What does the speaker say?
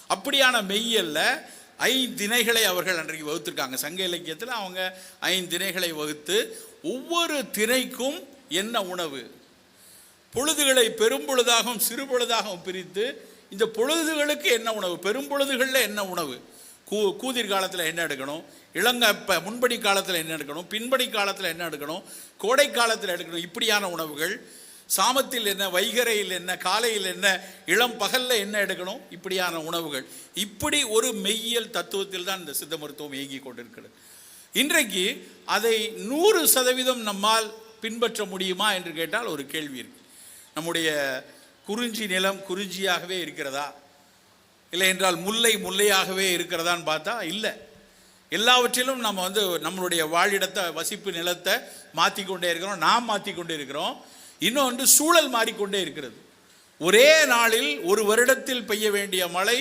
அப்படியான மெய்யல்ல 5 திணைகளை அவர்கள் அன்றைக்கு வகுத்திருக்காங்க. சங்க இலக்கியத்தில் அவங்க 5 திணைகளை வகுத்து ஒவ்வொரு திணைக்கும் என்ன உணவு, பொழுதுகளை பெரும்பொழுதாகவும் சிறு பொழுதாகவும் பிரித்து இந்த பொழுதுகளுக்கு என்ன உணவு, பெரும்பொழுதுகளில் என்ன உணவு, கூதிர் காலத்தில் என்ன எடுக்கணும், முன்படி காலத்தில் என்ன எடுக்கணும், பின்படி காலத்தில் என்ன எடுக்கணும், கோடை காலத்தில் எடுக்கணும், இப்படியான உணவுகள், சாமத்தில் என்ன, வைகரையில் என்ன, காலையில் என்ன, இளம் பகலில் என்ன எடுக்கணும், இப்படியான உணவுகள். இப்படி ஒரு மெய்யியல் தத்துவத்தில் தான் இந்த சித்த மருத்துவம் இயங்கி கொண்டிருக்கிறது. இன்றைக்கு அதை 100% நம்மால் பின்பற்ற முடியுமா என்று கேட்டால் ஒரு கேள்வி இருக்கு. நம்முடைய குறிஞ்சி நிலம் குறிஞ்சியாகவே இருக்கிறதா, இல்லை என்றால் முல்லை முல்லையாகவே இருக்கிறதான்னு பார்த்தா இல்லை. எல்லாவற்றிலும் நம்ம நம்மளுடைய வாழிடத்தை, வசிப்பு நிலத்தை மாற்றிக்கொண்டே இருக்கிறோம், நாம் மாற்றிக்கொண்டே இருக்கிறோம். இன்னொன்று சூழல் மாறிக்கொண்டே இருக்கிறது. ஒரே நாளில் ஒரு வருடத்தில் பெய்ய வேண்டிய மழை